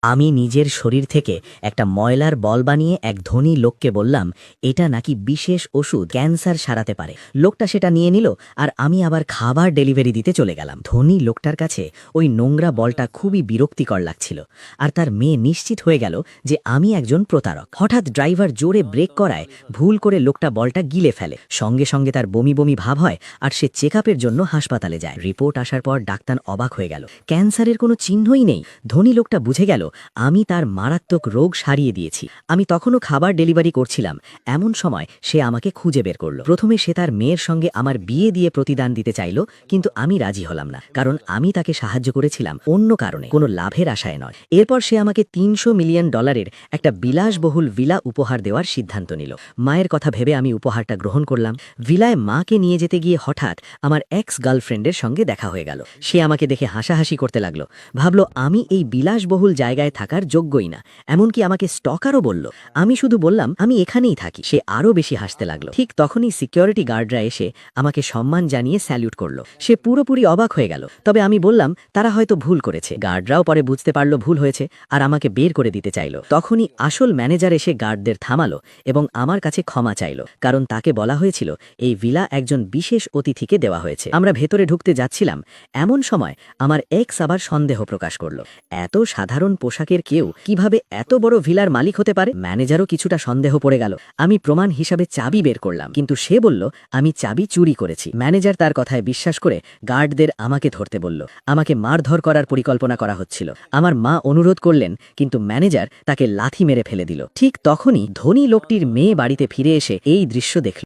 আমি নিজের শরীর থেকে একটা ময়লার বল বানিয়ে এক ধনী লোককে বললাম, এটা নাকি বিশেষ ওষুধ, ক্যান্সার সারাতে পারে। লোকটা সেটা নিয়ে নিল, আর আমি আবার খাবার ডেলিভারি দিতে চলে গেলাম। ধনী লোকটার কাছে ওই নোংরা বলটা খুবই বিরক্তিকর লাগছিল, আর তার মেয়ে নিশ্চিত হয়ে গেল যে আমি একজন প্রতারক। হঠাৎ ড্রাইভার জোরে ব্রেক করায় ভুল করে লোকটা বলটা গিলে ফেলে। সঙ্গে সঙ্গে তার বমি বমি ভাব হয়, আর সে চেকআপের জন্য হাসপাতালে যায়। রিপোর্ট আসার পর ডাক্তার অবাক হয়ে গেল, ক্যান্সারের কোনো চিহ্নই নেই। ধনী লোকটা বুঝে গেল আমি তার মারাত্মক রোগ সারিয়ে দিয়েছি। আমি তখনও খাবার ডেলিভারি করছিলাম, এমন সময় সে আমাকে খুঁজে বের করল। প্রথমে সে তার মেয়ের সঙ্গে আমার বিয়ে দিয়ে প্রতিদান দিতে চাইল, কিন্তু আমি রাজি হলাম না, কারণ আমি তাকে সাহায্য করেছিলাম অন্য কারণে, কোনো লাভের আশায় নয়। এরপর সে আমাকে $300 মিলিয়ন একটা বিলাসবহুল ভিলা উপহার দেওয়ার সিদ্ধান্ত নিল। মায়ের কথা ভেবে আমি উপহারটা গ্রহণ করলাম। ভিলায় মাকে নিয়ে যেতে গিয়ে হঠাৎ আমার এক্স গার্লফ্রেন্ডের সঙ্গে দেখা হয়ে গেল। সে আমাকে দেখে হাসাহাসি করতে লাগলো, ভাবলো আমি এই বিলাসবহুল জায়গায় থাকার যোগ্যই না, এমনকি আমাকে স্টকারও বলল। আমি শুধু বললাম আমি এখানেই থাকি। সে আরও বেশি হাসতে লাগলো। ঠিক তখনই সিকিউরিটি গার্ডরা এসে আমাকে সম্মান জানিয়ে স্যালিউট করলো। সে পুরোপুরি অবাক হয়ে গেল, তবে আমি বললাম তারা হয়তো ভুল করেছে। গার্ডরাও পরে বুঝতে পারলো ভুল হয়েছে, আর আমাকে বের করে দিতে চাইলো। তখনই আসল ম্যানেজার এসে গার্ডদের থামালো এবং আমার কাছে ক্ষমা চাইলো, কারণ তাকে বলা হয়েছিল এই ভিলা একজন বিশেষ অতিথিকে দেওয়া হয়েছে। আমরা ভেতরে ঢুকতে যাচ্ছিলাম, এমন সময় আমার এক্স আবার সন্দেহ প্রকাশ করলো, এত সাধারণ পোশাকের কেউ কিভাবে এত বড় ভিলার মালিক হতে পারে। ম্যানেজারও কিছুটা সন্দেহ পড়ে গেল। আমি প্রমাণ হিসাবে চাবি বের করলাম, কিন্তু সে বলল আমি চাবি চুরি করেছি। ম্যানেজার তার কথায় বিশ্বাস করে গার্ডদের আমাকে ধরতে বলল। আমাকে মারধর করার পরিকল্পনা করা হচ্ছিল। আমার মা অনুরোধ করলেন, কিন্তু ম্যানেজার তাকে লাথি মেরে ফেলে দিল। ঠিক তখনই ধনী লোকটির মেয়ে বাড়িতে ফিরে এসে এই দৃশ্য দেখল।